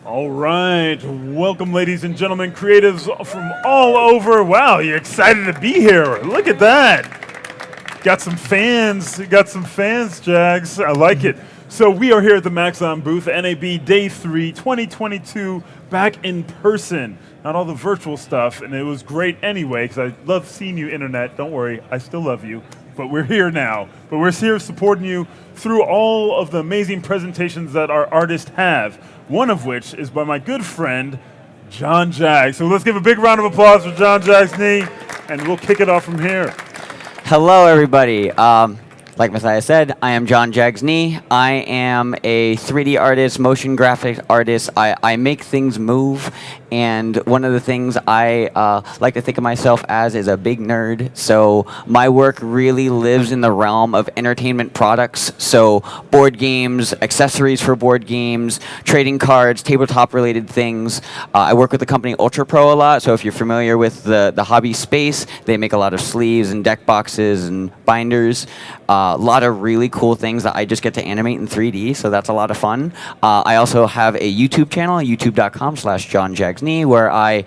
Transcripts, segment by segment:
All right, welcome ladies and gentlemen, creatives from all over. Wow, you're excited to be here. Look at that. Got some fans, Jags. I like it. So we are here at the Maxon booth, NAB Day 3, 2022, back in person. Not all the virtual stuff, and it was great anyway, because I love seeing you, internet. Don't worry, I still love you. But we're here now. But we're here supporting you through all of the amazing presentations that our artists have. One of which is by my good friend, Jon Jags. So let's give a big round of applause for Jon Jags, and we'll kick it off from here. Hello, everybody. Like Mathias said, I am Jon Jags. I am a 3D artist, motion graphic artist. I make things move, and one of the things I like to think of myself as is a big nerd. So my work really lives in the realm of entertainment products. So board games, accessories for board games, trading cards, tabletop-related things. I work with the company Ultra Pro a lot. So if you're familiar with the hobby space, they make a lot of sleeves and deck boxes and binders. A lot of really cool things that I just get to animate in 3D, so that's a lot of fun. I also have a YouTube channel, youtube.com/JonJagsKnee, where I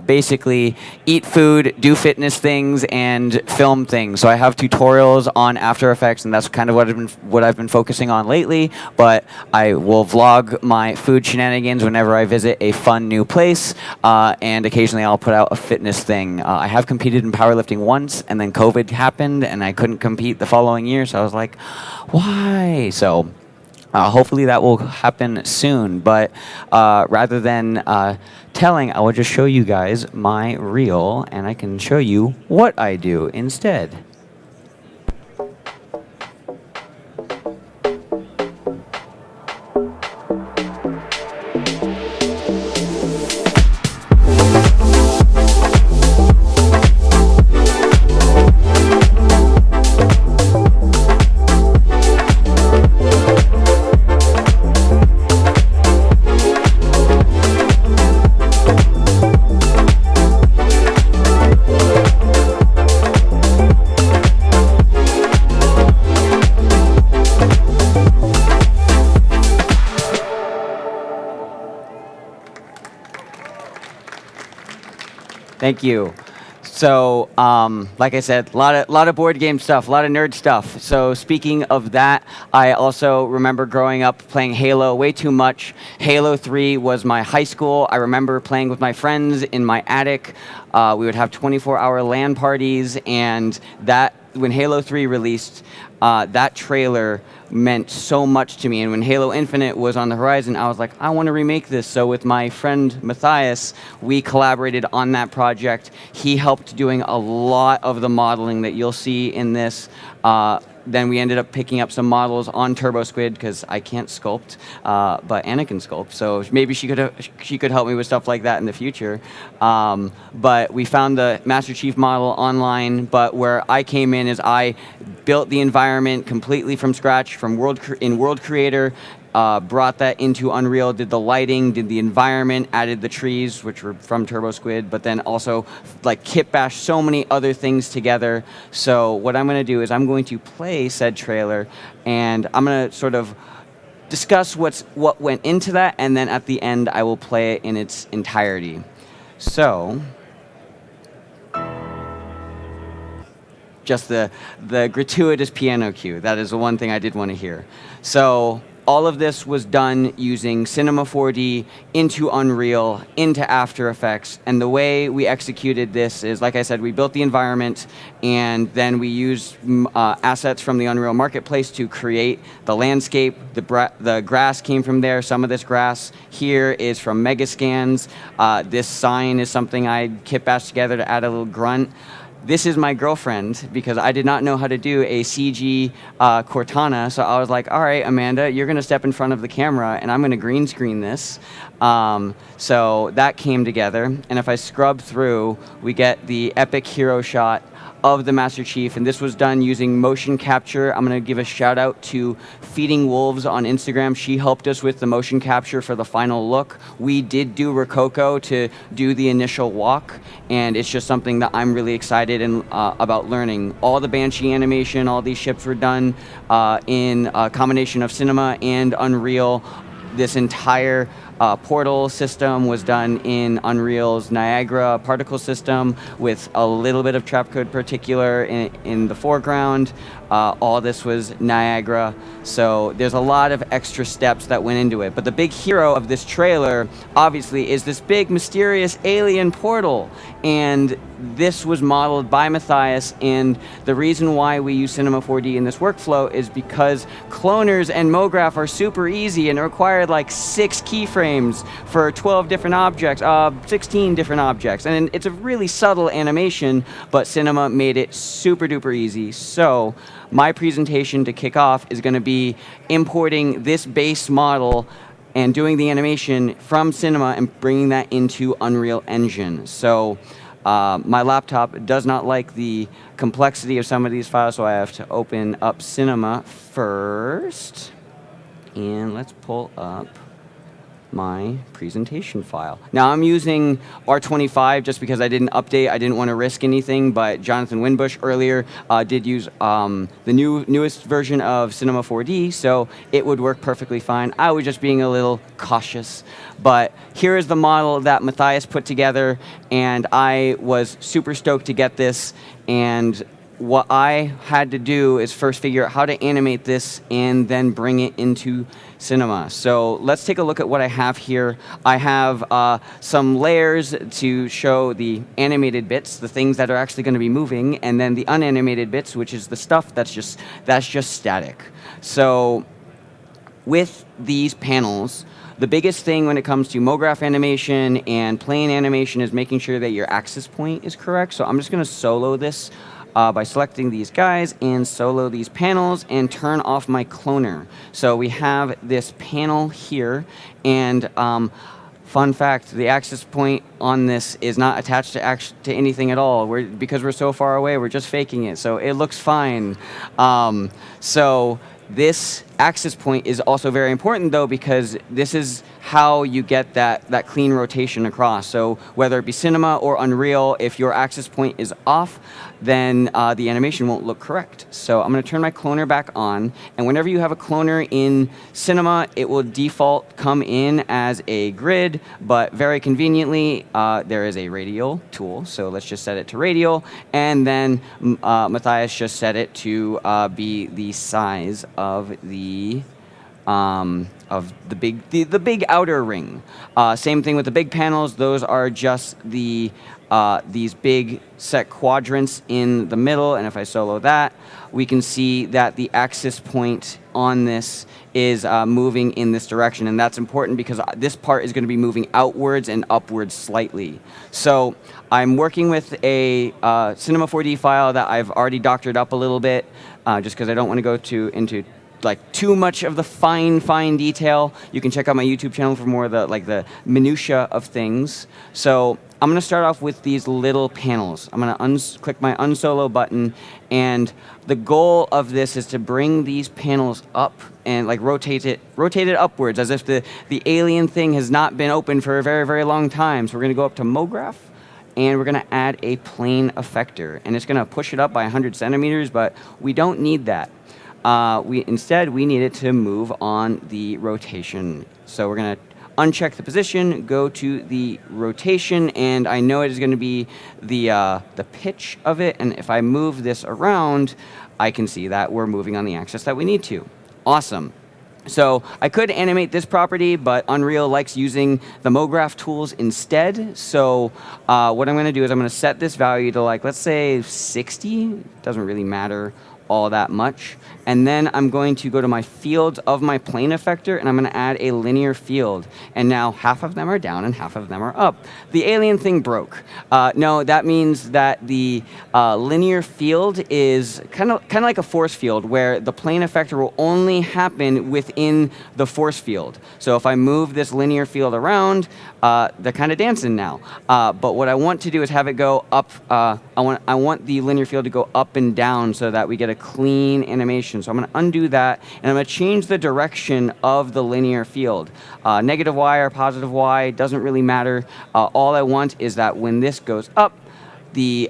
basically eat food, do fitness things, and film things. So I have tutorials on After Effects, and that's kind of what I've been focusing on lately. But I will vlog my food shenanigans whenever I visit a fun new place, and occasionally I'll put out a fitness thing. I have competed in powerlifting once, and then COVID happened, and I couldn't compete the following year, so I was like, why? So hopefully that will happen soon, but rather than telling, I will just show you guys my reel, and I can show you what I do instead. Thank you. So, like I said, a lot of board game stuff, a lot of nerd stuff. So speaking of that, I also remember growing up playing Halo way too much. Halo 3 was my high school. I remember playing with my friends in my attic. We would have 24-hour LAN parties, and that when Halo 3 released, that trailer meant so much to me. And when Halo Infinite was on the horizon, I was like, I want to remake this. So with my friend Mathias, we collaborated on that project. He helped doing a lot of the modeling that you'll see in this. Then we ended up picking up some models on TurboSquid because I can't sculpt, but Anna can sculpt. So maybe she could help me with stuff like that in the future. But we found the Master Chief model online. But where I came in is I built the environment completely from scratch from World Creator. Brought that into Unreal, did the lighting, did the environment, added the trees, which were from TurboSquid, but then also like kit bashed so many other things together. So what I'm going to do is I'm going to play said trailer, and I'm going to sort of discuss what went into that, and then at the end I will play it in its entirety. So just the gratuitous piano cue. That is the one thing I did want to hear. So all of this was done using Cinema 4D into Unreal, into After Effects. And the way we executed this is, like I said, we built the environment, and then we used assets from the Unreal Marketplace to create the landscape. The grass came from there. Some of this grass here is from Megascans. This sign is something I kit bashed together to add a little grunt. This is my girlfriend, because I did not know how to do a CG Cortana, so I was like, all right, Amanda, you're going to step in front of the camera, and I'm going to green screen this. So that came together, and if I scrub through, we get the epic hero shot of the Master Chief, and this was done using motion capture. I'm going to give a shout out to Feeding Wolves on Instagram. She helped us with the motion capture for the final look. We did do Rococo to do the initial walk, and it's just something that I'm really excited about learning. All the Banshee animation, all these ships were done in a combination of Cinema and Unreal. This entire portal system was done in Unreal's Niagara particle system with a little bit of Trapcode particular in the foreground. All this was Niagara. So there's a lot of extra steps that went into it. But the big hero of this trailer, obviously, is this big mysterious alien portal. And this was modeled by Mathias, and the reason why we use Cinema 4D in this workflow is because cloners and MoGraph are super easy and require like 6 keyframes for 12 different objects, 16 different objects. And it's a really subtle animation, but Cinema made it super duper easy. So my presentation to kick off is going to be importing this base model and doing the animation from Cinema and bringing that into Unreal Engine. So my laptop does not like the complexity of some of these files, so I have to open up Cinema first. And let's pull up my presentation file. Now I'm using R25 just because I didn't update. I didn't want to risk anything, but Jonathan Winbush earlier did use the newest version of Cinema 4D, so it would work perfectly fine. I was just being a little cautious. But here is the model that Mathias put together, and I was super stoked to get this. And what I had to do is first figure out how to animate this and then bring it into Cinema. So let's take a look at what I have here. I have some layers to show the animated bits, the things that are actually going to be moving, and then the unanimated bits, which is the stuff that's just static. So with these panels, the biggest thing when it comes to MoGraph animation and plane animation is making sure that your axis point is correct. So I'm just going to solo this by selecting these guys and solo these panels and turn off my cloner. So we have this panel here, and fun fact, the axis point on this is not attached to anything at all. Because we're so far away, we're just faking it, so it looks fine. So this axis point is also very important, though, because this is how you get that clean rotation across. So whether it be Cinema or Unreal, if your axis point is off, then the animation won't look correct. So I'm going to turn my cloner back on, and whenever you have a cloner in Cinema, it will default come in as a grid, but very conveniently, there is a radial tool. So let's just set it to radial, and then Mathias just set it to be the size of the big outer ring. Same thing with the big panels. Those are just these big set quadrants in the middle, and if I solo that, we can see that the axis point on this is moving in this direction, and that's important because this part is going to be moving outwards and upwards slightly. So I'm working with a Cinema 4D file that I've already doctored up a little bit, just because I don't want to go into like too much of the fine detail. You can check out my YouTube channel for more of the minutia of things. So I'm going to start off with these little panels. I'm going to click my unsolo button, and the goal of this is to bring these panels up and rotate it upwards, as if the alien thing has not been open for a very long time. So we're going to go up to MoGraph, and we're going to add a plane effector, and it's going to push it up by 100 centimeters, but we don't need that. Instead, we need it to move on the rotation. So we're going to uncheck the position, go to the rotation, and I know it is going to be the pitch of it. And if I move this around, I can see that we're moving on the axis that we need to. Awesome. So I could animate this property, but Unreal likes using the MoGraph tools instead. So what I'm going to do is I'm going to set this value to let's say 60. It doesn't really matter all that much. And then I'm going to go to my fields of my plane effector, and I'm going to add a linear field. And now half of them are down and half of them are up. The alien thing broke. No, that means that the linear field is kind of like a force field, where the plane effector will only happen within the force field. So if I move this linear field around, they're kind of dancing now. But what I want to do is have it go up. I want the linear field to go up and down so that we get a clean animation. So I'm going to undo that, and I'm going to change the direction of the linear field. Negative Y or positive Y, doesn't really matter. All I want is that when this goes up, the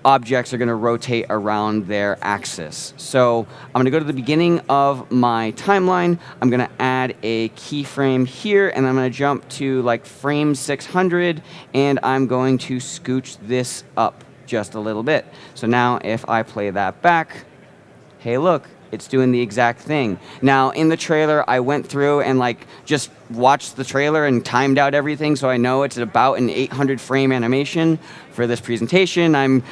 objects are going to rotate around their axis. So I'm going to go to the beginning of my timeline. I'm going to add add a keyframe here, and I'm going to jump to like frame 600, and I'm going to scooch this up just a little bit. So now if I play that back, hey, look, it's doing the exact thing. Now, in the trailer, I went through and like just watched the trailer and timed out everything, so I know it's about an 800 frame animation. For this presentation, I'm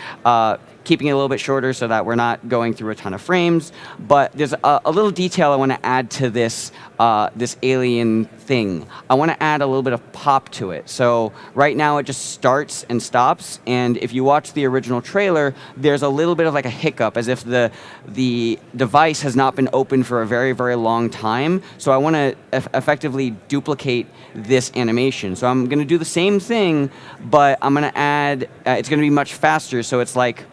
keeping it a little bit shorter so that we're not going through a ton of frames. But there's a little detail I want to add to this this alien thing. I want to add a little bit of pop to it. So right now it just starts and stops. And if you watch the original trailer, there's a little bit of like a hiccup, as if the device has not been open for a very, very long time. So I want to effectively duplicate this animation. So I'm going to do the same thing, but I'm going to add, it's going to be much faster. So it's like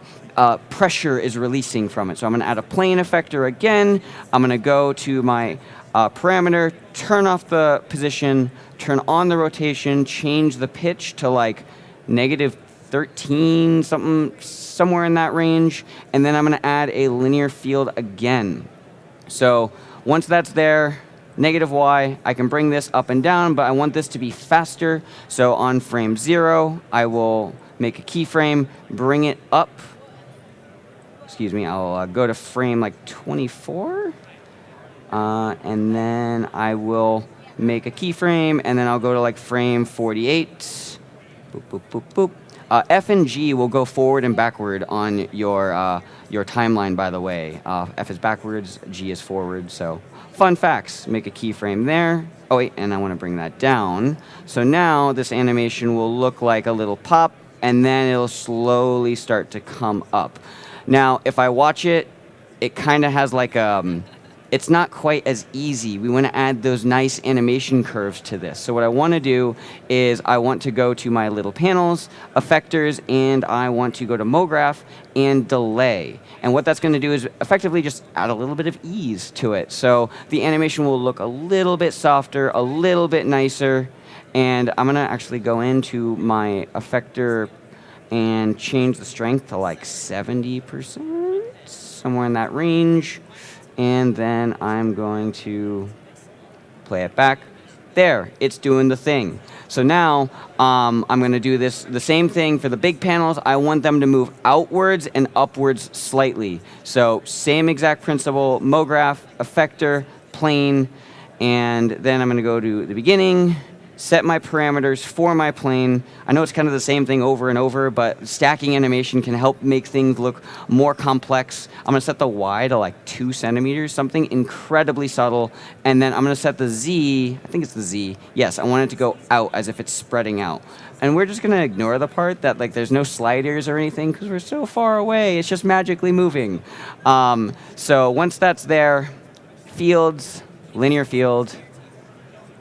pressure is releasing from it. So I'm going to add a plane effector again. I'm going to go to my parameter, turn off the position, turn on the rotation, change the pitch to like -13, somewhere in that range, and then I'm going to add a linear field again. So once that's there, -y, I can bring this up and down, but I want this to be faster. So on frame 0, I will make a keyframe, bring it up. Excuse me, I'll go to frame like 24. And then I will make a keyframe, and then I'll go to like frame 48. Boop, boop, boop, boop. F and G will go forward and backward on your timeline, by the way. F is backwards, G is forward. So fun facts, make a keyframe there. Oh wait, and I want to bring that down. So now this animation will look like a little pop, and then it'll slowly start to come up. Now, if I watch it, it kind of has like it's not quite as easy. We want to add those nice animation curves to this. So what I want to do is I want to go to my little panels, effectors, and I want to go to MoGraph and delay. And what that's going to do is effectively just add a little bit of ease to it. So the animation will look a little bit softer, a little bit nicer. And I'm going to actually go into my effector and change the strength to like 70%, somewhere in that range. And then I'm going to play it back. There, it's doing the thing. So now I'm going to do the same thing for the big panels. I want them to move outwards and upwards slightly. So same exact principle, MoGraph, effector, plane, and then I'm going to go to the beginning, set my parameters for my plane. I know it's kind of the same thing over and over, but stacking animation can help make things look more complex. I'm going to set the Y to like 2 centimeters, something incredibly subtle. And then I'm going to set the Z, I think it's the Z. Yes, I want it to go out as if it's spreading out. And we're just going to ignore the part that like there's no sliders or anything because we're so far away. It's just magically moving. So once that's there, fields, linear field,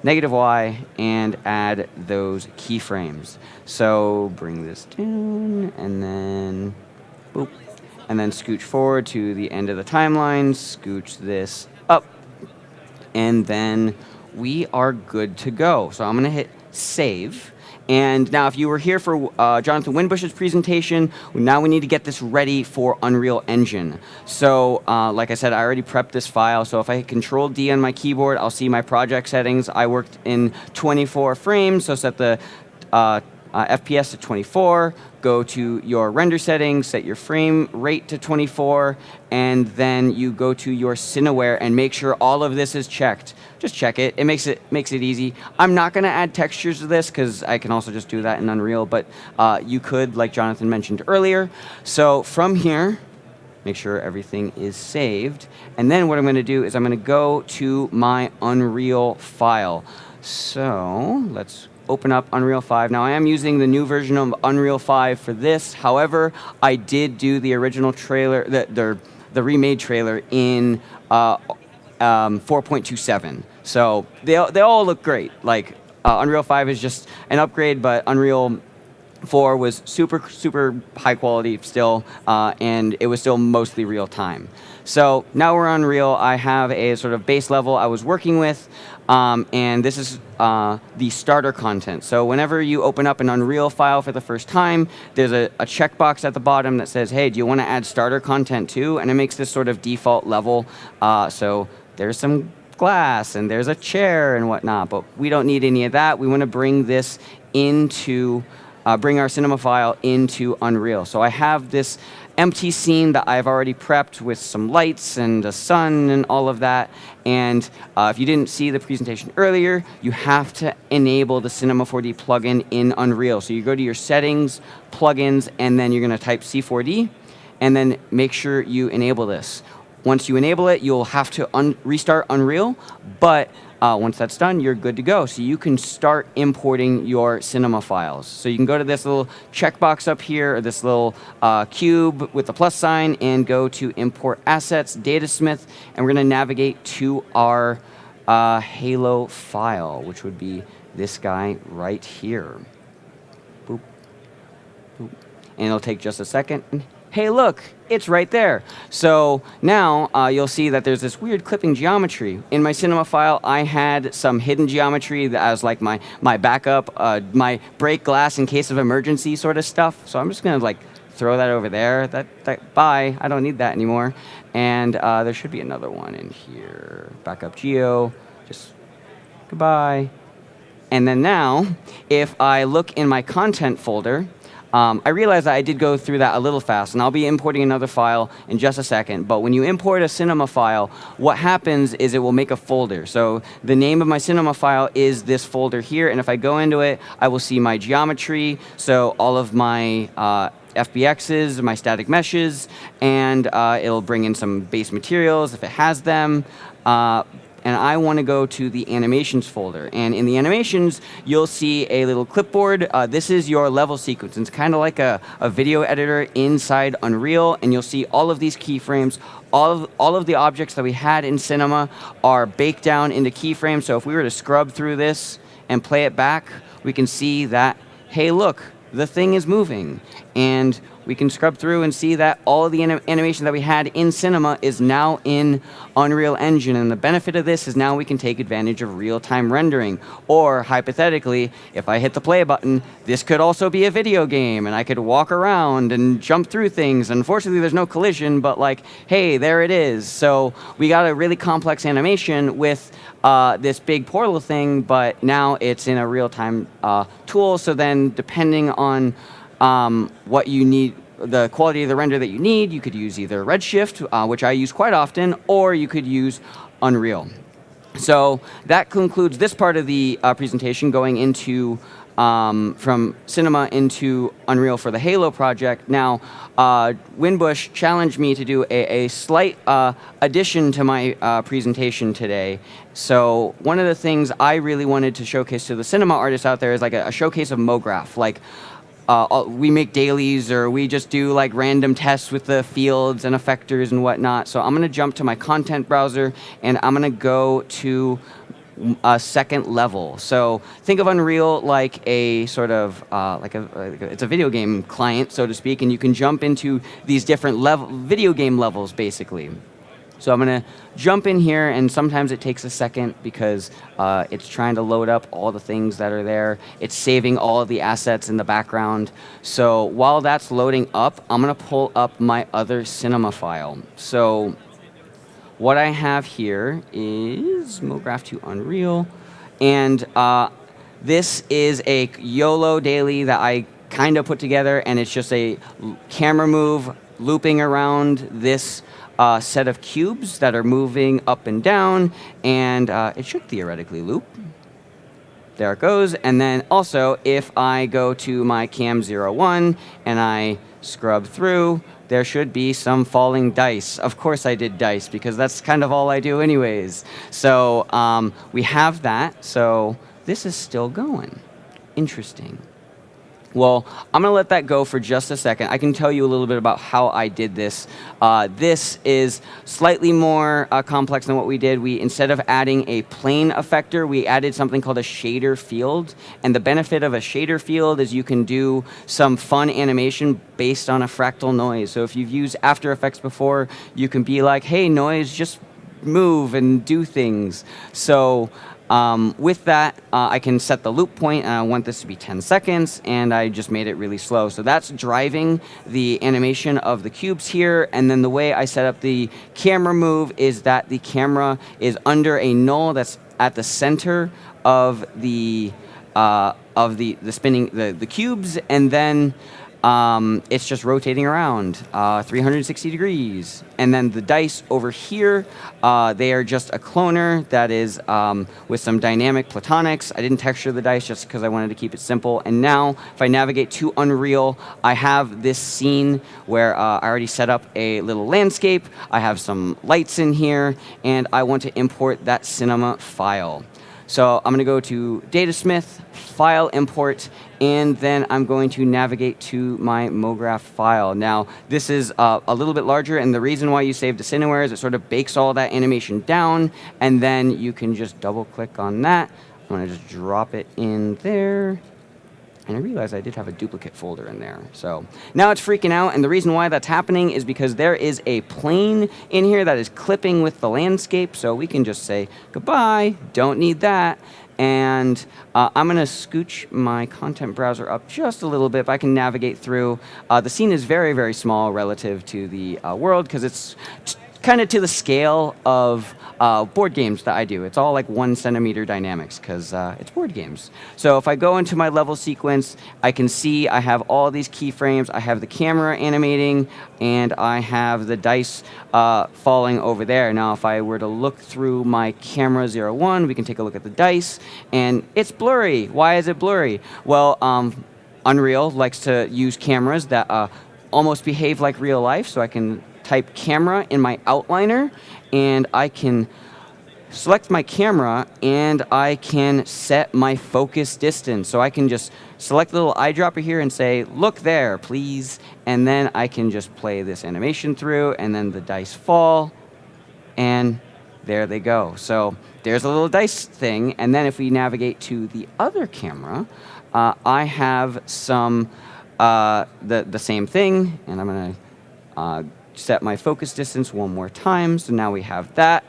-y, and add those keyframes. So bring this down, and then boop, and then scooch forward to the end of the timeline, scooch this up, and then we are good to go. So I'm going to hit save. And now if you were here for Jonathan Winbush's presentation, now we need to get this ready for Unreal Engine. So like I said, I already prepped this file. So if I hit Control-D on my keyboard, I'll see my project settings. I worked in 24 frames, so set the FPS to 24, go to your render settings, set your frame rate to 24, and then you go to your Cineware and make sure all of this is checked. Just check it. It makes it easy. I'm not going to add textures to this because I can also just do that in Unreal, but you could, like Jonathan mentioned earlier. So from here, make sure everything is saved. And then what I'm going to do is I'm going to go to my Unreal file. So let's open up Unreal 5. Now I am using the new version of Unreal 5 for this. However, I did do the original trailer, the remade trailer in 4.27. So they all look great. Like Unreal 5 is just an upgrade, but Unreal 4 was super high quality still, and it was still mostly real time. So now we're on Unreal. I have a sort of base level I was working with, and this is the starter content. So whenever you open up an Unreal file for the first time, there's a checkbox at the bottom that says, hey, do you want to add starter content too? And it makes this sort of default level. So there's some glass and there's a chair and whatnot, but we don't need any of that. We want to bring this into, bring our cinema file into Unreal. So I have this empty scene that I've already prepped with some lights and a sun and all of that. And if you didn't see the presentation earlier, you have to enable the Cinema 4D plugin in Unreal. So you go to your settings, plugins, and then you're going to type C4D, and then make sure you enable this. Once you enable it, you'll have to restart Unreal, but once that's done, you're good to go. So you can start importing your cinema files. So you can go to this little checkbox up here, or this little cube with the plus sign, and go to Import Assets, Datasmith, and we're going to navigate to our Halo file, which would be this guy right here. Boop, boop. And it'll take just a second. Hey, look, it's right there. So now you'll see that there's this weird clipping geometry. In my cinema file, I had some hidden geometry that was like my backup, my break glass in case of emergency sort of stuff. So I'm just going to like throw that over there. Bye, I don't need that anymore. And there should be another one in here. Backup geo, just goodbye. And then now, if I look in my content folder, I realize that I did go through that a little fast, and I'll be importing another file in just a second. But when you import a cinema file, what happens is it will make a folder. So the name of my cinema file is this folder here, and if I go into it, I will see my geometry, so all of my FBXs, my static meshes, and it'll bring in some base materials if it has them. And I want to go to the animations folder. And in the animations, you'll see a little clipboard. This is your level sequence. It's kind of like a video editor inside Unreal, and you'll see all of these keyframes. All of the objects that we had in Cinema are baked down into keyframes. So if we were to scrub through this and play it back, we can see that, hey, look, the thing is moving. And we can scrub through and see that all of the animation that we had in Cinema is now in Unreal Engine. And the benefit of this is now we can take advantage of real-time rendering. Or, hypothetically, if I hit the play button, this could also be a video game, and I could walk around and jump through things. Unfortunately, there's no collision, but like, hey, there it is. So we got a really complex animation with this big portal thing, but now it's in a real-time tool. So then, depending on what you need, the quality of the render that you need, you could use either Redshift, which I use quite often, or you could use Unreal. So that concludes this part of the presentation, going into from Cinema into Unreal for the Halo project. Now, Winbush challenged me to do a slight addition to my presentation today. So one of the things I really wanted to showcase to the cinema artists out there is like a showcase of MoGraph. Like, we make dailies, or we just do like random tests with the fields and effectors and whatnot. So I'm going to jump to my content browser, and I'm going to go to a second level. So think of Unreal like a sort of it's a video game client, so to speak, and you can jump into these different video game levels, basically. So I'm going to jump in here, and sometimes it takes a second because it's trying to load up all the things that are there. It's saving all of the assets in the background. So while that's loading up, I'm going to pull up my other cinema file. So what I have here is MoGraph to Unreal, and this is a YOLO daily that I kind of put together, and it's just a camera move looping around this set of cubes that are moving up and down, and it should theoretically loop. There it goes. And then also, if I go to my Cam 01 and I scrub through, there should be some falling dice. Of course I did dice, because that's kind of all I do anyways. So we have that. So this is still going. Interesting. Well, I'm going to let that go for just a second. I can tell you a little bit about how I did this. This is slightly more complex than what we did. Instead of adding a plane effector, we added something called a shader field. And the benefit of a shader field is you can do some fun animation based on a fractal noise. So if you've used After Effects before, you can be like, hey, noise, just move and do things. So With that, I can set the loop point, and I want this to be 10 seconds, and I just made it really slow. So that's driving the animation of the cubes here, and then the way I set up the camera move is that the camera is under a null that's at the center of the spinning the cubes, and then it's just rotating around 360 degrees. And then the dice over here, they are just a cloner that is with some dynamic platonics. I didn't texture the dice just because I wanted to keep it simple. And now, if I navigate to Unreal, I have this scene where I already set up a little landscape. I have some lights in here, and I want to import that cinema file. So I'm going to go to Datasmith, File Import, and then I'm going to navigate to my MoGraph file. Now, this is a little bit larger, and the reason why you save this anywhere is it sort of bakes all that animation down, and then you can just double-click on that. I'm going to just drop it in there. And I realized I did have a duplicate folder in there. So now it's freaking out, and the reason why that's happening is because there is a plane in here that is clipping with the landscape, so we can just say, goodbye, don't need that. And I'm going to scooch my content browser up just a little bit, but I can navigate through. The scene is very, very small relative to the world, because it's kind of to the scale of board games that I do. It's all like 1 centimeter dynamics because it's board games. So if I go into my level sequence, I can see I have all these keyframes. I have the camera animating, and I have the dice falling over there. Now, if I were to look through my camera 01, we can take a look at the dice, and it's blurry. Why is it blurry? Well, Unreal likes to use cameras that almost behave like real life, so I can type camera in my outliner, and I can select my camera, and I can set my focus distance. So I can just select the little eyedropper here and say, look there, please. And then I can just play this animation through, and then the dice fall, and there they go. So there's a little dice thing. And then if we navigate to the other camera, I have some, the same thing, and I'm going to set my focus distance one more time. So now we have that,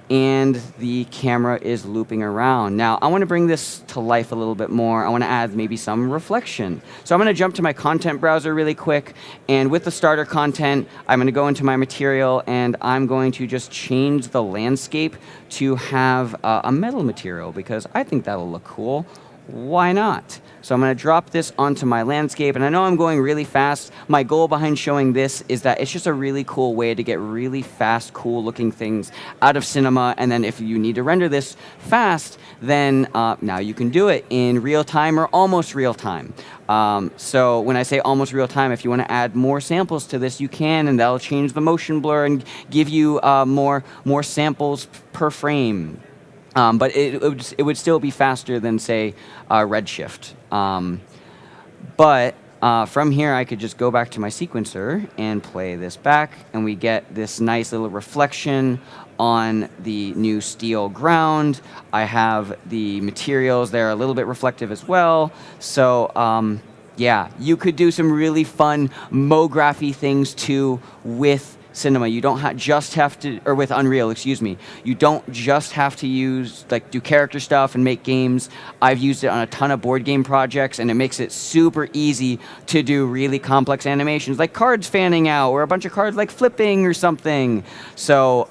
and the camera is looping around. Now, I want to bring this to life a little bit more. I want to add maybe some reflection. So I'm going to jump to my content browser really quick, and with the starter content, I'm going to go into my material, and I'm going to just change the landscape to have a metal material, because I think that'll look cool. Why not? So I'm going to drop this onto my landscape, and I know I'm going really fast. My goal behind showing this is that it's just a really cool way to get really fast, cool-looking things out of Cinema, and then if you need to render this fast, then now you can do it in real time or almost real time. So when I say almost real time, if you want to add more samples to this, you can, and that'll change the motion blur and give you more samples per frame. But it would still be faster than, say, Redshift. But from here, I could just go back to my sequencer and play this back, and we get this nice little reflection on the new steel ground. I have the materials there a little bit reflective as well. So yeah, you could do some really fun MoGraphy things too with Cinema. You don't just have to, or with Unreal, excuse me. You don't just have to use, do character stuff and make games. I've used it on a ton of board game projects, and it makes it super easy to do really complex animations, like cards fanning out, or a bunch of cards like flipping or something. So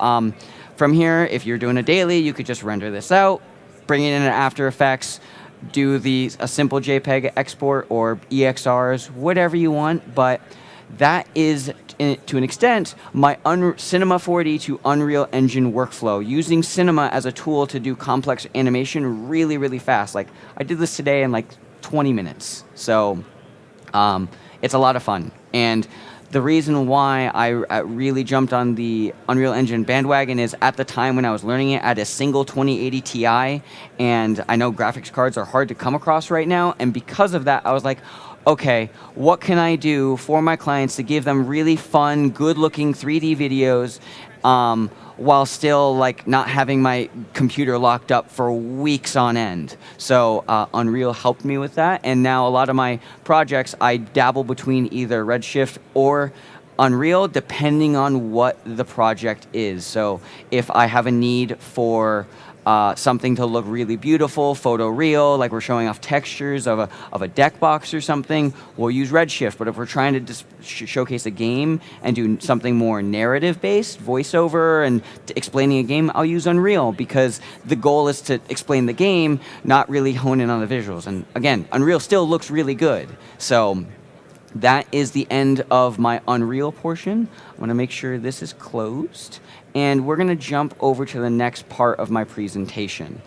from here, if you're doing a daily, you could just render this out, bring it in After Effects, do a simple JPEG export or EXRs, whatever you want, but that is, to an extent, my Cinema 4D to Unreal Engine workflow, using Cinema as a tool to do complex animation really, really fast. Like, I did this today in 20 minutes. So it's a lot of fun. And the reason why I really jumped on the Unreal Engine bandwagon is at the time when I was learning it, I had a single 2080 Ti, and I know graphics cards are hard to come across right now, and because of that, I was like, okay, what can I do for my clients to give them really fun, good-looking 3D videos while still not having my computer locked up for weeks on end? So Unreal helped me with that, and now a lot of my projects, I dabble between either Redshift or Unreal, depending on what the project is. So if I have a need for something to look really beautiful, photoreal, like we're showing off textures of a deck box or something, we'll use Redshift. But if we're trying to just showcase a game and do something more narrative-based, voiceover, and explaining a game, I'll use Unreal, because the goal is to explain the game, not really hone in on the visuals. And again, Unreal still looks really good. So that is the end of my Unreal portion. I'm going to make sure this is closed. And we're going to jump over to the next part of my presentation.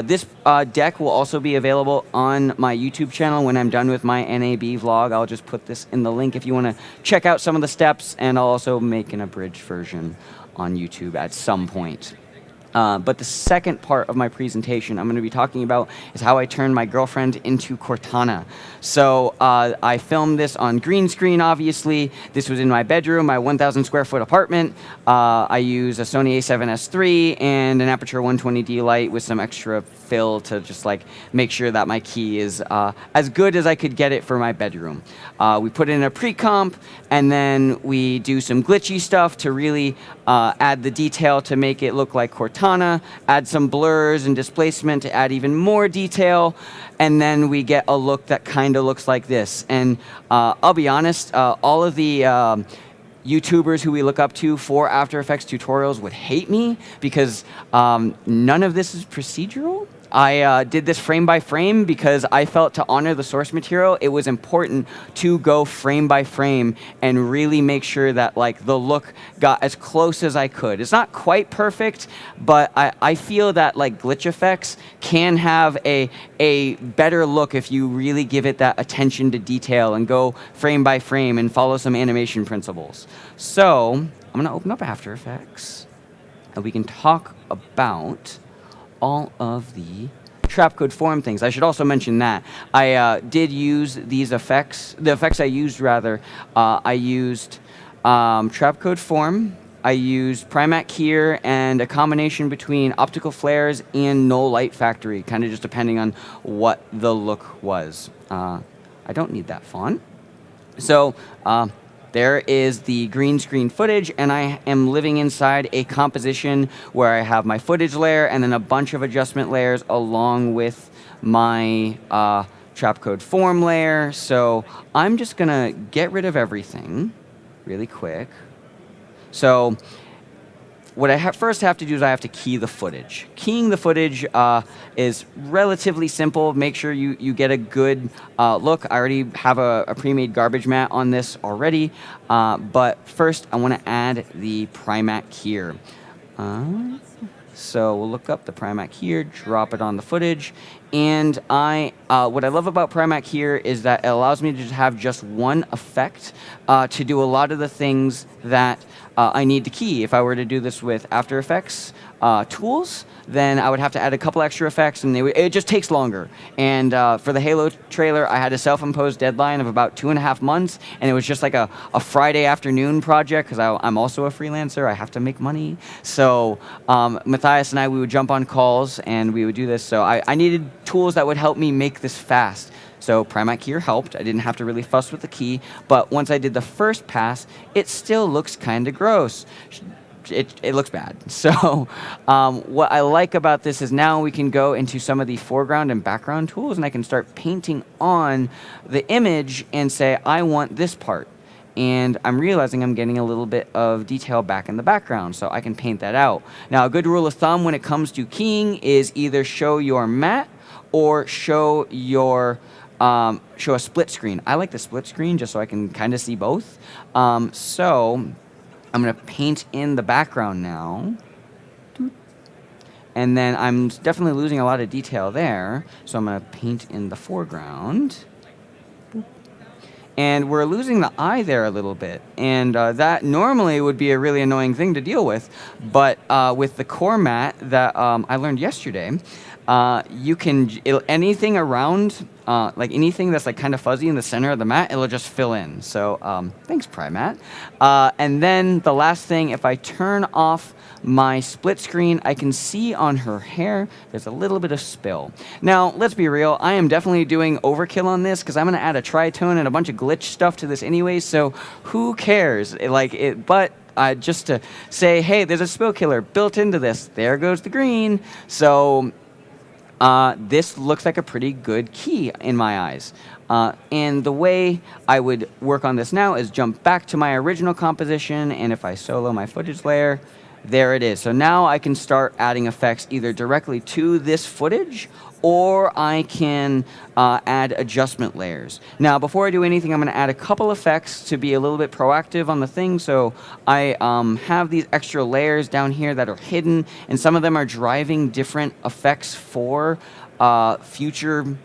This deck will also be available on my YouTube channel when I'm done with my NAB vlog. I'll just put this in the link if you want to check out some of the steps, and I'll also make an abridged version on YouTube at some point. But the second part of my presentation I'm going to be talking about is how I turned my girlfriend into Cortana. So I filmed this on green screen, obviously. This was in my bedroom, my 1,000 square foot apartment. I use a Sony a7S III and an Aperture 120D light with some extra fill to just like make sure that my key is as good as I could get it for my bedroom. We put in a pre-comp, and then we do some glitchy stuff to really add the detail to make it look like Cortana, add some blurs and displacement to add even more detail, and then we get a look that kind of looks like this. And I'll be honest, all of the YouTubers who we look up to for After Effects tutorials would hate me because none of this is procedural. I did this frame by frame because I felt, to honor the source material, it was important to go frame by frame and really make sure that like the look got as close as I could. It's not quite perfect, but I feel that like glitch effects can have a better look if you really give it that attention to detail and go frame by frame and follow some animation principles. So I'm going to open up After Effects, and we can talk about all of the Trapcode Form things. I should also mention that I did use these effects. The effects I used, rather, I used Trapcode Form, I used Primac Keyer, and a combination between optical flares and null light factory, kind of just depending on what the look was. I don't need that font. So there is the green screen footage, and I am living inside a composition where I have my footage layer and then a bunch of adjustment layers along with my Trapcode Form layer. So I'm just going to get rid of everything really quick. So what I first have to do is I have to key the footage. Keying the footage is relatively simple. Make sure you get a good look. I already have a pre-made garbage mat on this already. But first, I want to add the Primac Keyer. So we'll look up the Primac Keyer, drop it on the footage. And what I love about Primac Keyer is that it allows me to just have just one effect to do a lot of the things that I need to key. If I were to do this with After Effects tools, then I would have to add a couple extra effects, and it just takes longer. And for the Halo trailer, I had a self-imposed deadline of about 2.5 months, and it was just like a Friday afternoon project, because I'm also a freelancer. I have to make money. So Mathias and we would jump on calls, and we would do this. So I needed tools that would help me make this fast. So Primac Keyer helped. I didn't have to really fuss with the key. But once I did the first pass, it still looks kind of gross. It looks bad. So what I like about this is now we can go into some of the foreground and background tools, and I can start painting on the image and say, I want this part. And I'm realizing I'm getting a little bit of detail back in the background, so I can paint that out. Now, a good rule of thumb when it comes to keying is either show your matte or show your show a split screen. I like the split screen just so I can kind of see both. So I'm going to paint in the background now. And then I'm definitely losing a lot of detail there. So I'm going to paint in the foreground. And we're losing the eye there a little bit. And that normally would be a really annoying thing to deal with. But with the core matte that I learned yesterday, you can, anything around, like anything that's like kind of fuzzy in the center of the mat, it'll just fill in. So thanks, Primat. And then the last thing, if I turn off my split screen, I can see on her hair there's a little bit of spill. Now, let's be real, I am definitely doing overkill on this because I'm going to add a tritone and a bunch of glitch stuff to this anyway, so who cares? But just to say, hey, there's a spill killer built into this. There goes the green. So this looks like a pretty good key in my eyes. And the way I would work on this now is jump back to my original composition, and if I solo my footage layer, there it is. So now I can start adding effects either directly to this footage, or I can add adjustment layers. Now, before I do anything, I'm going to add a couple effects to be a little bit proactive on the thing. So I have these extra layers down here that are hidden, and some of them are driving different effects for future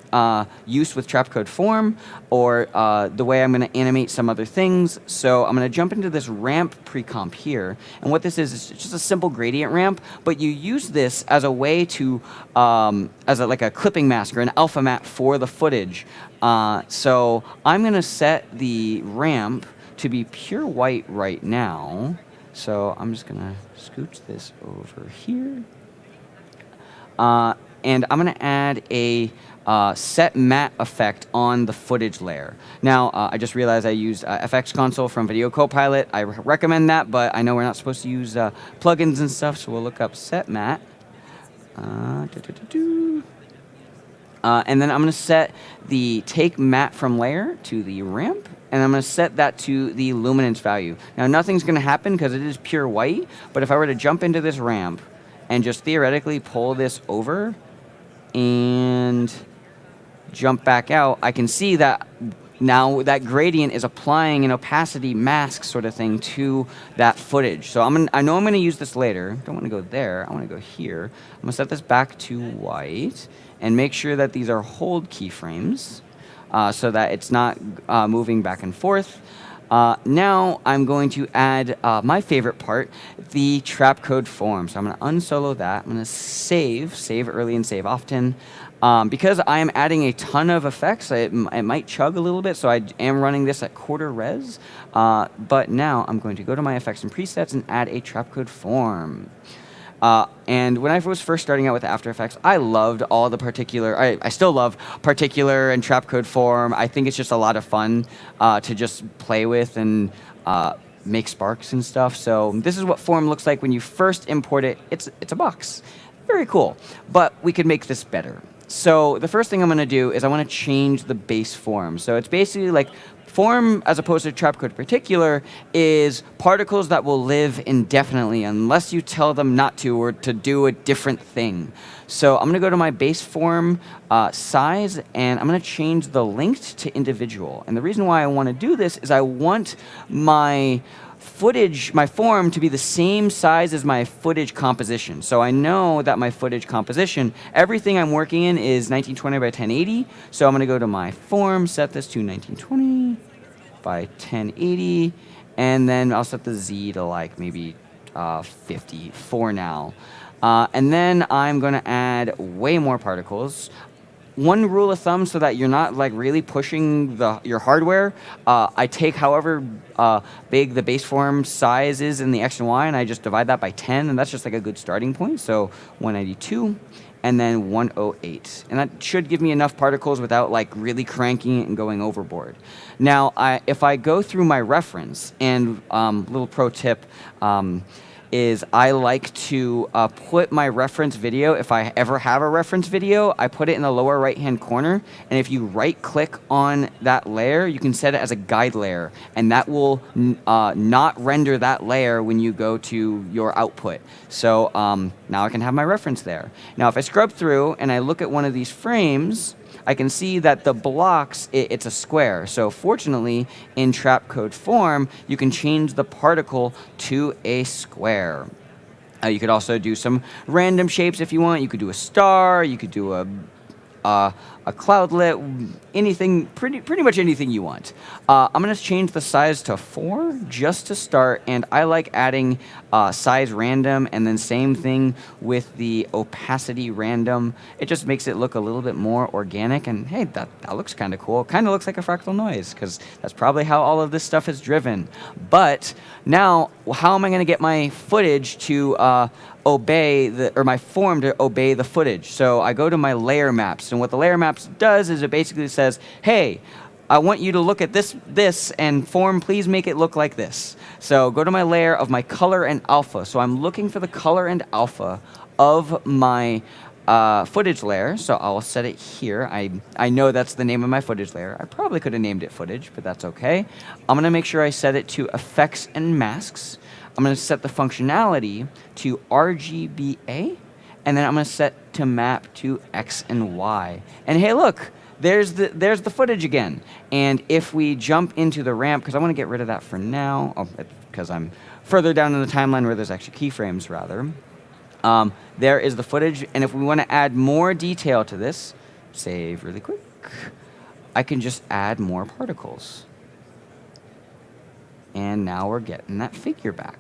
use with Trapcode Form, or the way I'm going to animate some other things. So I'm going to jump into this ramp pre-comp here, and what this is just a simple gradient ramp, but you use this as a way to, like a clipping mask or an alpha matte for the footage. So I'm going to set the ramp to be pure white right now. So I'm just going to scooch this over here. And I'm going to add a set matte effect on the footage layer. Now, I just realized I used FX Console from Video Copilot. I recommend that, but I know we're not supposed to use plugins and stuff, so we'll look up set matte. And then I'm going to set the take matte from layer to the ramp, and I'm going to set that to the luminance value. Now, nothing's going to happen because it is pure white, but if I were to jump into this ramp and just theoretically pull this over and jump back out, I can see that now that gradient is applying an opacity mask sort of thing to that footage. So I know I'm going to use this later. Don't want to go there. I want to go here. I'm going to set this back to white and make sure that these are hold keyframes so that it's not moving back and forth. Now I'm going to add my favorite part, the Trapcode Form. So I'm going to unsolo that. I'm going to save early and save often. Because I am adding a ton of effects, it might chug a little bit, so I am running this at quarter res. But now I'm going to go to my effects and presets and add a Trapcode Form. And when I was first starting out with After Effects, I loved all the particular, I still love particular and Trapcode Form. I think it's just a lot of fun to just play with and make sparks and stuff. So this is what Form looks like when you first import it. It's a box. Very cool. But we could make this better. So the first thing I'm going to do is I want to change the base form. So it's basically like Form, as opposed to Trapcode Particular, is particles that will live indefinitely unless you tell them not to or to do a different thing. So I'm going to go to my base form size, and I'm going to change the linked to individual. And the reason why I want to do this is I want my footage, my form, to be the same size as my footage composition. So I know that my footage composition, everything I'm working in is 1920 by 1080. So I'm going to go to my form, set this to 1920 by 1080, and then I'll set the Z to like maybe 50 for now. And then I'm going to add way more particles. One rule of thumb, so that you're not like really pushing your hardware, I take however big the base form size is in the X and Y, and I just divide that by 10, and that's just like a good starting point. So 192, and then 108. And that should give me enough particles without like really cranking it and going overboard. Now, if I go through my reference, and little pro tip, is I like to put my reference video, if I ever have a reference video, I put it in the lower right-hand corner, and if you right-click on that layer, you can set it as a guide layer, and that will not render that layer when you go to your output. So now I can have my reference there. Now, if I scrub through and I look at one of these frames, I can see that the blocks, it's a square. So fortunately, in Trapcode Form, you can change the particle to a square. You could also do some random shapes if you want. You could do a star. You could do a cloudlet, anything, pretty much anything you want. I'm going to change the size to 4 just to start, and I like adding size random, and then same thing with the opacity random. It just makes it look a little bit more organic, and hey, that looks kind of cool. Kind of looks like a fractal noise, because that's probably how all of this stuff is driven. But now, how am I going to get my footage to my form to obey the footage? So I go to my layer maps, and what the layer maps does is it basically says, hey, I want you to look at this, and form, please make it look like this. So go to my layer of my color and alpha. So I'm looking for the color and alpha of my footage layer. So I'll set it here. I know that's the name of my footage layer. I probably could have named it footage, but that's okay. I'm going to make sure I set it to effects and masks. I'm going to set the functionality to RGBA, and then I'm going to set to map to X and Y. And hey, look, there's the footage again. And if we jump into the ramp, because I want to get rid of that for now, because I'm further down in the timeline where there's actually keyframes, rather. There is the footage, and if we want to add more detail to this, save really quick, I can just add more particles. And now we're getting that figure back.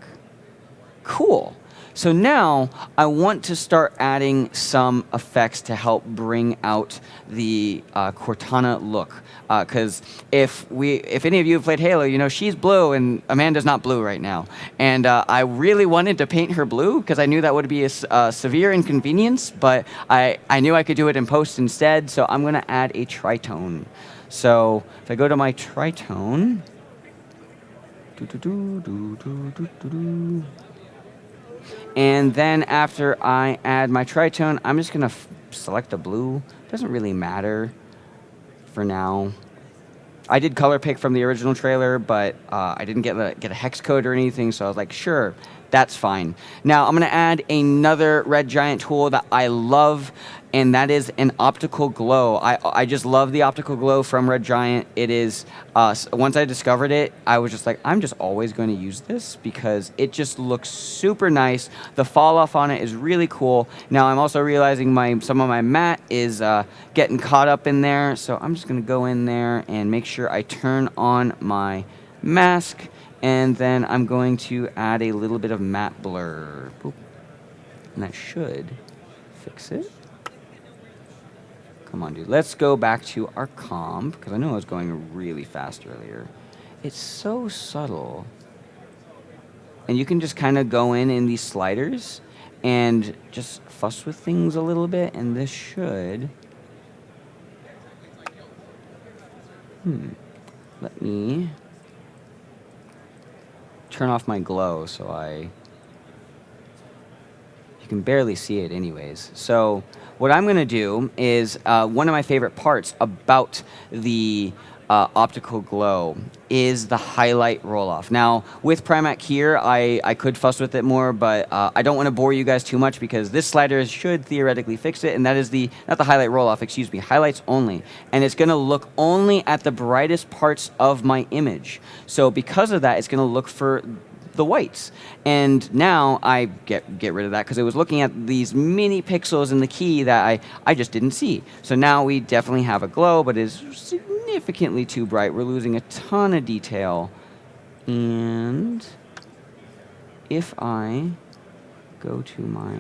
Cool. So now I want to start adding some effects to help bring out the Cortana look. Because if any of you have played Halo, you know she's blue and Amanda's not blue right now. And I really wanted to paint her blue because I knew that would be a severe inconvenience, but I knew I could do it in post instead. So I'm going to add a tritone. So if I go to my tritone, and then after I add my tritone, I'm just going to select a blue. Doesn't really matter for now. I did color pick from the original trailer, but I didn't get a hex code or anything, so I was like, sure, that's fine. Now I'm going to add another Red Giant tool that I love, and that is an Optical Glow. I just love the Optical Glow from Red Giant. It is, once I discovered it, I was just like, I'm just always going to use this because it just looks super nice. The fall off on it is really cool. Now I'm also realizing some of my matte is getting caught up in there, so I'm just going to go in there and make sure I turn on my mask, and then I'm going to add a little bit of matte blur. Boop. And that should fix it. Come on, dude. Let's go back to our comp, because I know I was going really fast earlier. It's so subtle. And you can just kind of go in these sliders and just fuss with things a little bit, and this should... Let me turn off my glow so you can barely see it anyways. So what I'm going to do is one of my favorite parts about the Optical Glow is the highlight roll-off. Now, with Primac here, I could fuss with it more, but I don't want to bore you guys too much because this slider should theoretically fix it, and that is not the highlight roll-off, excuse me, highlights only. And it's going to look only at the brightest parts of my image. So because of that, it's going to look for the whites. And now I get rid of that because it was looking at these mini pixels in the key that I just didn't see. So now we definitely have a glow, but it's significantly too bright. We're losing a ton of detail. And if I go to my...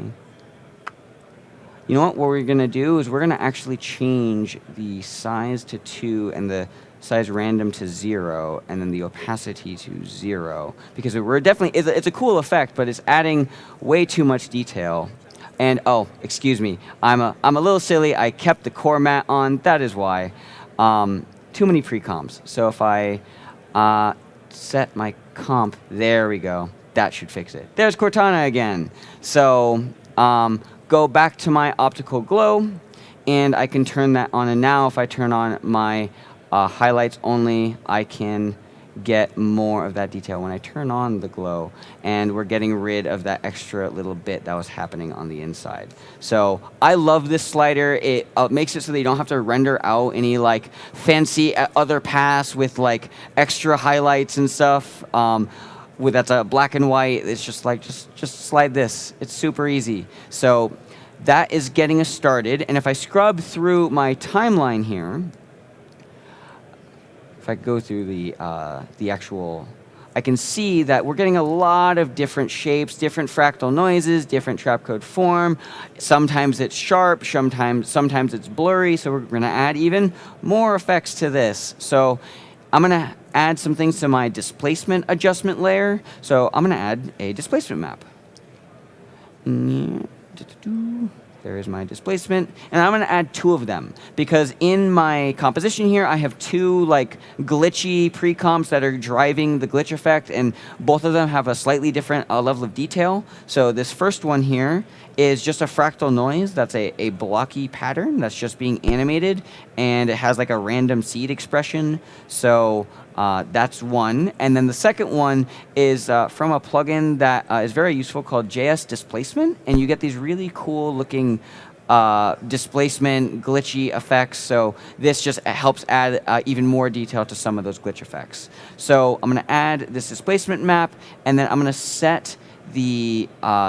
You know what we're going to do is we're going to actually change the size to 2 and the size random to 0, and then the opacity to 0, because we're definitely, it's a cool effect, but it's adding way too much detail. And oh, excuse me, I'm a little silly. I kept the core matte on. That is why. Too many pre-comps. So if I set my comp, there we go. That should fix it. There's Cortana again. So go back to my Optical Glow, and I can turn that on. And now if I turn on my highlights only, I can get more of that detail when I turn on the glow, and we're getting rid of that extra little bit that was happening on the inside. So I love this slider. It makes it so that you don't have to render out any like fancy other pass with like extra highlights and stuff. That's a black and white. It's just like just slide this. It's super easy. So that is getting us started. And if I scrub through my timeline here, if I go through the actual, I can see that we're getting a lot of different shapes, different fractal noises, different Trapcode Form. Sometimes it's sharp, sometimes it's blurry, so we're going to add even more effects to this. So I'm going to add some things to my displacement adjustment layer. So I'm going to add a displacement map. There is my displacement, and I'm going to add 2 of them because in my composition here, I have 2 like glitchy pre-comps that are driving the glitch effect, and both of them have a slightly different level of detail. So this first one here is just a fractal noise. That's a blocky pattern that's just being animated, and it has like a random seed expression. So that's one. And then the second one is from a plugin that is very useful called JS Displacement, and you get these really cool looking displacement glitchy effects. So this just helps add even more detail to some of those glitch effects. So I'm going to add this displacement map, and then I'm going to set the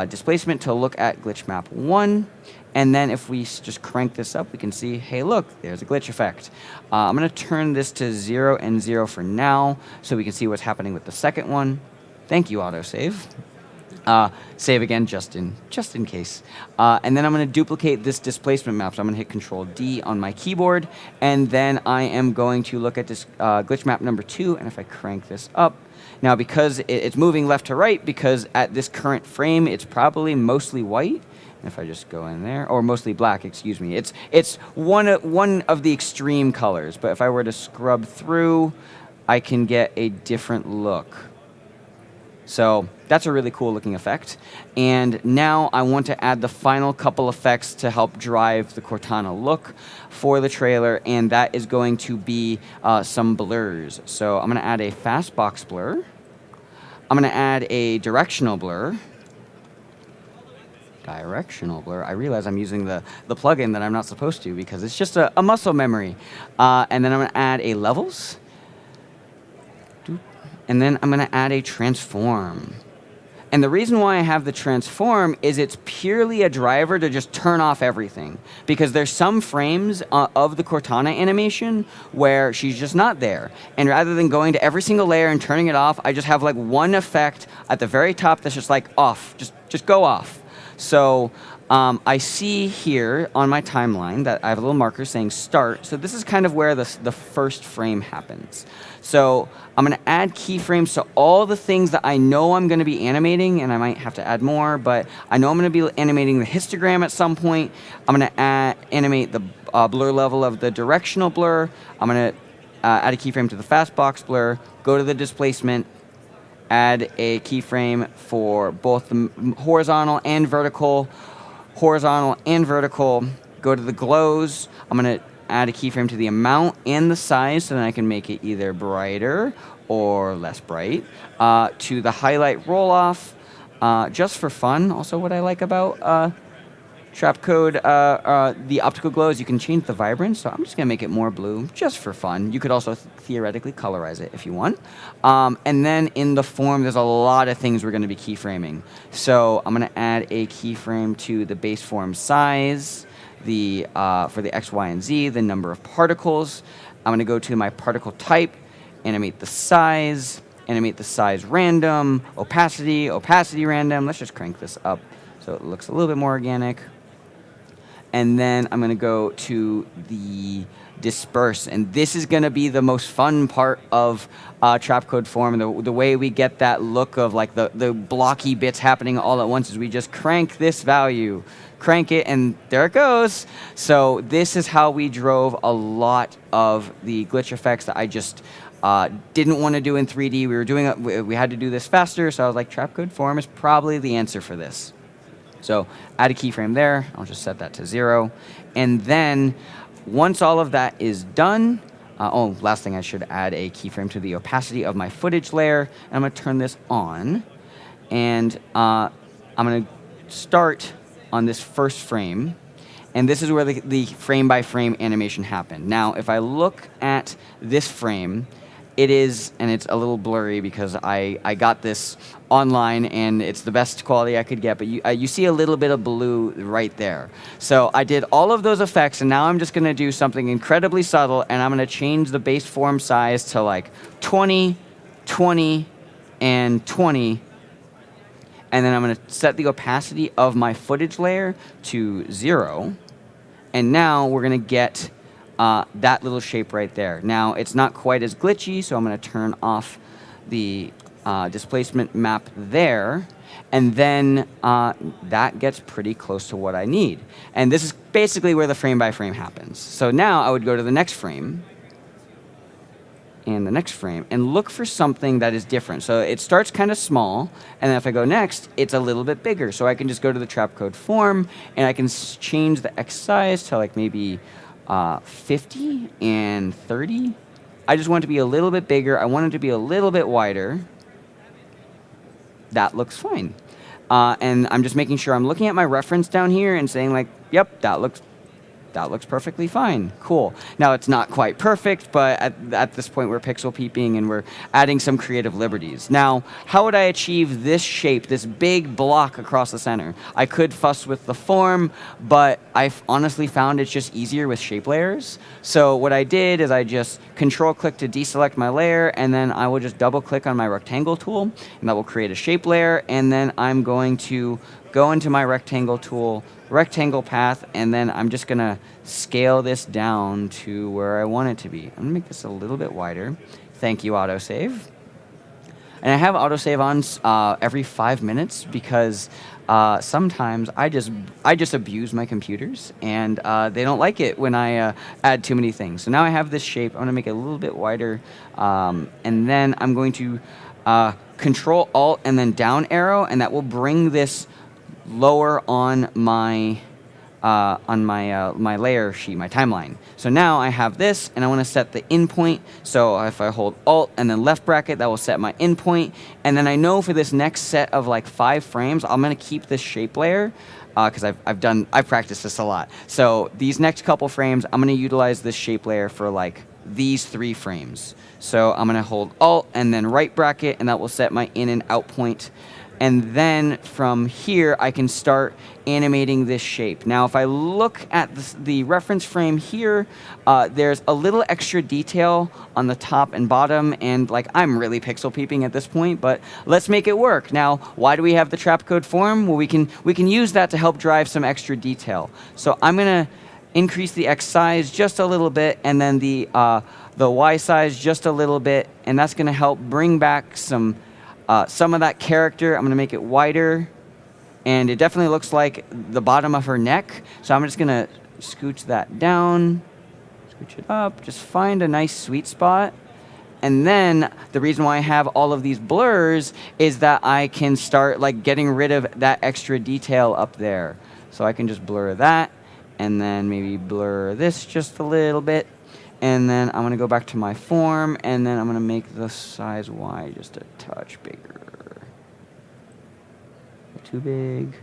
displacement to look at glitch map 1. And then if we just crank this up, we can see, hey, look, there's a glitch effect. I'm going to turn this to 0 and 0 for now so we can see what's happening with the second one. Thank you, autosave. Save again just in case. And then I'm going to duplicate this displacement map. So I'm going to hit Control D on my keyboard. And then I am going to look at this glitch map number 2. And if I crank this up, now because it's moving left to right, because at this current frame, it's probably mostly white. If I just go in there, or mostly black, excuse me. It's one of the extreme colors, but if I were to scrub through, I can get a different look. So that's a really cool looking effect. And now I want to add the final couple effects to help drive the Cortana look for the trailer, and that is going to be some blurs. So I'm going to add a fast box blur. I'm going to add a directional blur. I realize I'm using the plugin that I'm not supposed to because it's just a muscle memory. And then I'm going to add a levels. And then I'm going to add a transform. And the reason why I have the transform is it's purely a driver to just turn off everything. Because there's some frames of the Cortana animation where she's just not there. And rather than going to every single layer and turning it off, I just have like one effect at the very top that's just like off. Just go off. So I see here on my timeline that I have a little marker saying start. So this is kind of where the first frame happens. So I'm going to add keyframes to all the things that I know I'm going to be animating, and I might have to add more, but I know I'm going to be animating the histogram at some point. I'm going to animate the blur level of the directional blur. I'm going to add a keyframe to the fastbox blur, go to the displacement, add a keyframe for both the horizontal and vertical, go to the glows. I'm going to add a keyframe to the amount and the size so that I can make it either brighter or less bright. To the highlight roll-off, just for fun. Also what I like about Trapcode, the optical glows, you can change the vibrance, so I'm just going to make it more blue, just for fun. You could also theoretically colorize it if you want. And then in the form, there's a lot of things we're going to be keyframing. So I'm going to add a keyframe to the base form size, for the X, Y, and Z, the number of particles. I'm going to go to my particle type, animate the size random, opacity random. Let's just crank this up so it looks a little bit more organic. And then I'm going to go to the disperse. And this is going to be the most fun part of Trapcode Form. The way we get that look of like the blocky bits happening all at once is we just crank this value, crank it, and there it goes. So this is how we drove a lot of the glitch effects that I just didn't want to do in 3D. We had to do this faster, so I was like, Trapcode Form is probably the answer for this. So add a keyframe there. I'll just set that to 0. And then once all of that is done, last thing, I should add a keyframe to the opacity of my footage layer. And I'm going to turn this on. And I'm going to start on this first frame. And this is where the frame-by-frame animation happened. Now, if I look at this frame, it is, and it's a little blurry because I got this online and it's the best quality I could get, but you see a little bit of blue right there. So I did all of those effects, and now I'm just going to do something incredibly subtle, and I'm going to change the base form size to like 20, 20, and 20. And then I'm going to set the opacity of my footage layer to 0. And now we're going to get that little shape right there. Now, it's not quite as glitchy, so I'm going to turn off the displacement map there, and then that gets pretty close to what I need. And this is basically where the frame by frame happens. So now I would go to the next frame, and the next frame, and look for something that is different. So it starts kind of small, and then if I go next, it's a little bit bigger. So I can just go to the Trapcode Form, and I can change the X size to like maybe 50 and 30. I just want it to be a little bit bigger. I want it to be a little bit wider. That looks fine. And I'm just making sure I'm looking at my reference down here and saying like, yep, that looks perfectly fine. Cool. Now, it's not quite perfect, but at this point, we're pixel peeping and we're adding some creative liberties. Now, how would I achieve this shape, this big block across the center? I could fuss with the form, but I've honestly found it's just easier with shape layers. So what I did is I just control-click to deselect my layer, and then I will just double-click on my rectangle tool, and that will create a shape layer, and then I'm going to go into my rectangle tool, rectangle path, and then I'm just gonna scale this down to where I want it to be. I'm gonna make this a little bit wider. Thank you, autosave. And I have autosave on every 5 minutes because sometimes I just abuse my computers, and they don't like it when I add too many things. So now I have this shape. I'm gonna make it a little bit wider, and then I'm going to Control Alt and then down arrow, and that will bring this lower on my my layer sheet, my timeline. So now I have this, and I want to set the in point. So if I hold Alt and then left bracket, that will set my in point. And then I know for this next set of like 5 frames, I'm going to keep this shape layer because I've practiced this a lot. So these next couple frames, I'm going to utilize this shape layer for like these 3 frames. So I'm going to hold Alt and then right bracket, and that will set my in and out point. And then from here, I can start animating this shape. Now, if I look at the reference frame here, there's a little extra detail on the top and bottom, and like I'm really pixel peeping at this point, but let's make it work. Now, why do we have the Trapcode Form? Well, we can use that to help drive some extra detail. So I'm gonna increase the X size just a little bit, and then the Y size just a little bit, and that's gonna help bring back some of that character. I'm going to make it wider, and it definitely looks like the bottom of her neck. So I'm just going to scooch that down, scooch it up, just find a nice sweet spot. And then the reason why I have all of these blurs is that I can start like getting rid of that extra detail up there. So I can just blur that, and then maybe blur this just a little bit. And then I'm going to go back to my form, and then I'm going to make the size Y just a touch bigger. Too big.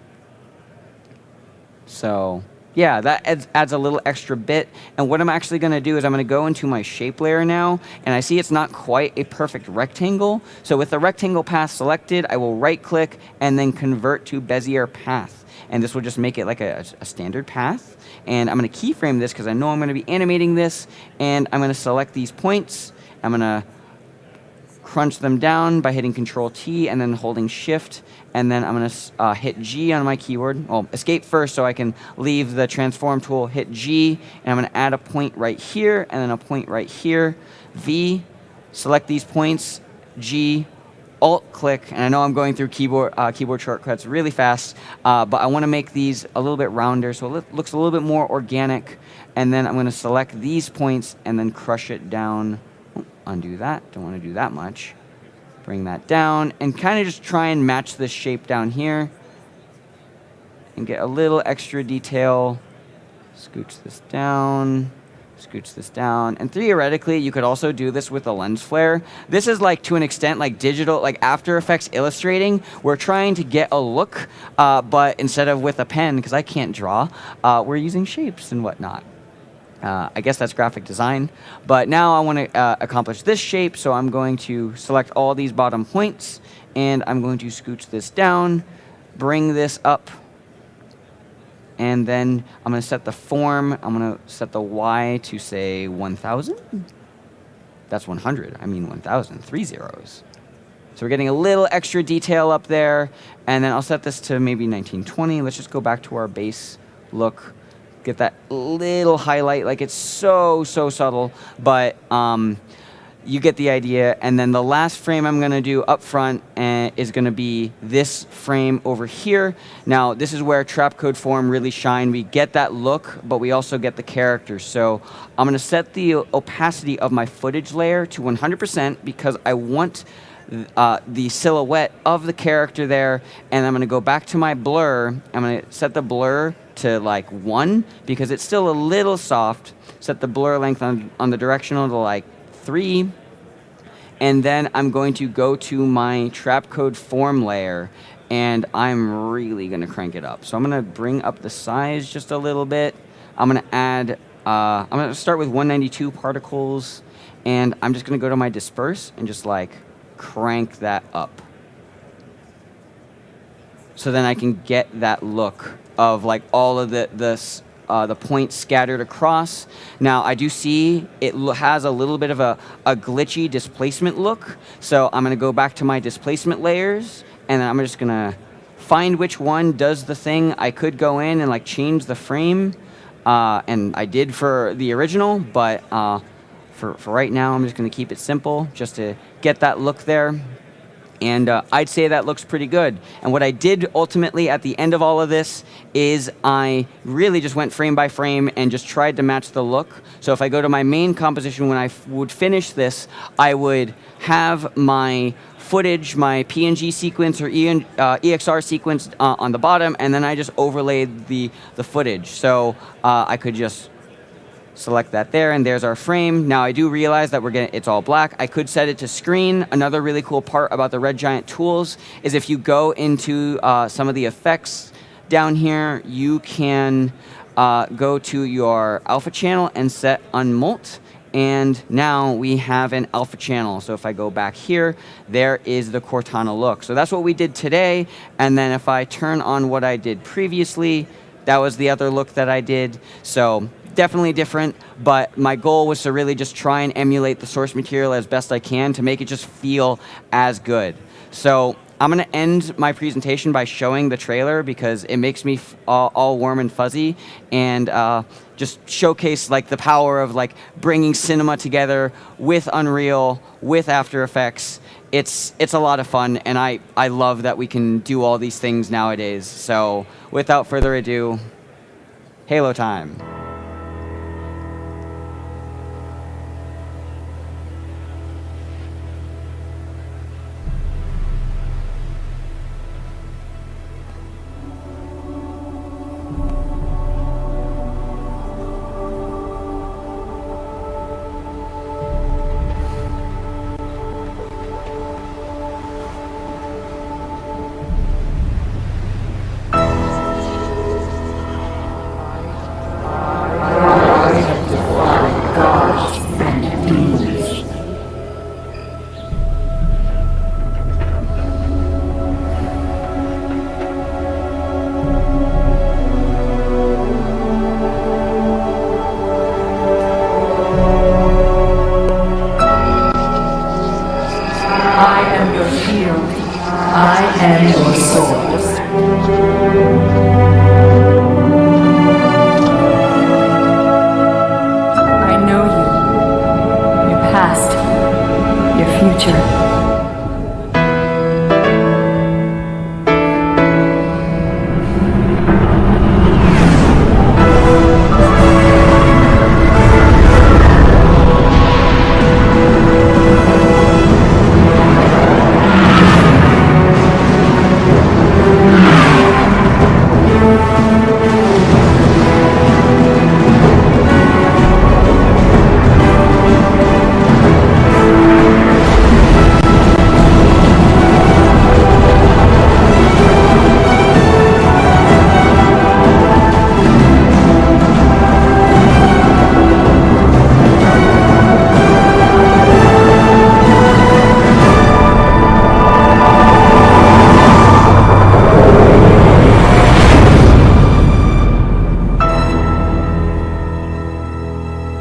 So yeah, that adds a little extra bit. And what I'm actually going to do is I'm going to go into my shape layer now, and I see it's not quite a perfect rectangle. So with the rectangle path selected, I will right-click and then convert to Bezier path. And this will just make it like a standard path. And I'm going to keyframe this because I know I'm going to be animating this. And I'm going to select these points. I'm going to crunch them down by hitting Control-T and then holding Shift. And then I'm going to hit G on my keyboard. Well, escape first so I can leave the transform tool, hit G. And I'm going to add a point right here and then a point right here. V, select these points, G, Alt-click, and I know I'm going through keyboard shortcuts really fast, but I want to make these a little bit rounder so it looks a little bit more organic. And then I'm going to select these points and then crush it down. Oh, undo that. Don't want to do that much. Bring that down and kind of just try and match this shape down here and get a little extra detail. Scooch this down. Scooch this down. And theoretically, you could also do this with a lens flare. This is like, to an extent, like digital, like After Effects illustrating. We're trying to get a look, but instead of with a pen, because I can't draw, we're using shapes and whatnot. I guess that's graphic design. But now I want to accomplish this shape, so I'm going to select all these bottom points, and I'm going to scooch this down, bring this up, and then I'm going to set the form. I'm going to set the Y to, say, 1,000. That's 100. I mean 1,000. 3 zeros. So we're getting a little extra detail up there. And then I'll set this to maybe 1920. Let's just go back to our base look. Get that little highlight. Like, it's so, so subtle. But you get the idea. And then the last frame I'm going to do up front is going to be this frame over here. Now, this is where Trapcode Form really shine. We get that look, but we also get the characters. So I'm going to set the opacity of my footage layer to 100% because I want the silhouette of the character there. And I'm going to go back to my blur. I'm going to set the blur to like 1 because it's still a little soft. Set the blur length on the directional to like 3. And then I'm going to go to my Trapcode Form layer, and I'm really going to crank it up. So I'm going to bring up the size just a little bit. I'm going to add, I'm going to start with 192 particles, and I'm just going to go to my disperse and just like crank that up. So then I can get that look of like all of the points scattered across. Now, I do see it has a little bit of a glitchy displacement look. So I'm going to go back to my displacement layers, and then I'm just going to find which one does the thing. I could go in and like change the frame, and I did for the original, but for right now, I'm just going to keep it simple just to get that look there. And I'd say that looks pretty good. And what I did ultimately at the end of all of this is I really just went frame by frame and just tried to match the look. So if I go to my main composition, when I would finish this, I would have my footage, my PNG sequence or EXR sequence on the bottom, and then I just overlaid the footage. So I could just select that there, and there's our frame. Now I do realize that it's all black. I could set it to screen. Another really cool part about the Red Giant tools is if you go into some of the effects down here, you can go to your alpha channel and set unmult. And now we have an alpha channel. So if I go back here, there is the Cortana look. So that's what we did today. And then if I turn on what I did previously, that was the other look that I did. So definitely different, but my goal was to really just try and emulate the source material as best I can to make it just feel as good. So I'm going to end my presentation by showing the trailer because it makes me all warm and fuzzy, and just showcase like the power of like bringing cinema together with Unreal, with After Effects. It's a lot of fun, and I love that we can do all these things nowadays. So without further ado, Halo time.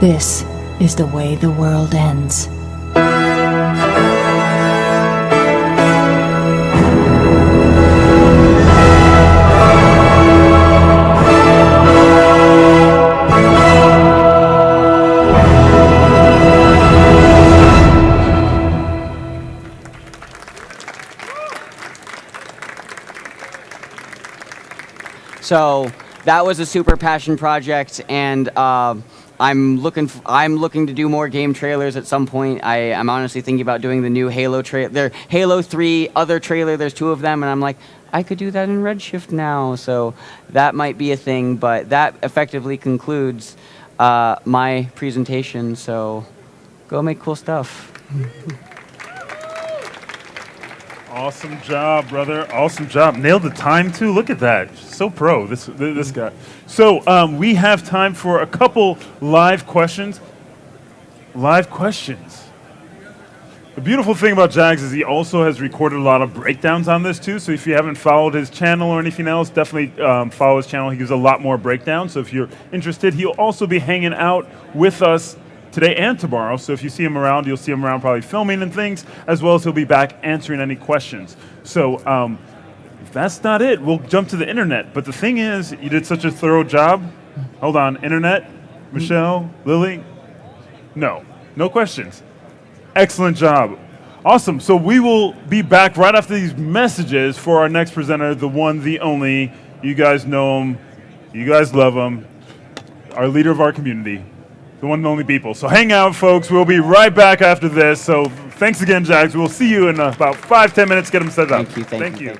This is the way the world ends. So that was a super passion project, and I'm looking to do more game trailers at some point. I'm honestly thinking about doing the new Halo trailer. Their Halo 3 other trailer, there's 2 of them, and I'm like, I could do that in Redshift now. So that might be a thing, but that effectively concludes my presentation. So go make cool stuff. Awesome job, brother. Awesome job. Nailed the time, too. Look at that. So pro, this guy. So we have time for a couple live questions. Live questions. The beautiful thing about Jags is he also has recorded a lot of breakdowns on this, too. So if you haven't followed his channel or anything else, definitely follow his channel. He gives a lot more breakdowns. So if you're interested, he'll also be hanging out with us today and tomorrow. So if you see him around, you'll see him around probably filming and things, as well as he'll be back answering any questions. So if that's not it, we'll jump to the internet. But the thing is, you did such a thorough job. Hold on, internet, Michelle, Lily? No questions. Excellent job. Awesome. So we will be back right after these messages for our next presenter, the one, the only. You guys know him. You guys love him. Our leader of our community. The one and only people. So hang out, folks. We'll be right back after this. So thanks again, Jags. We'll see you in about 5-10 minutes. Get them set up. Thank you.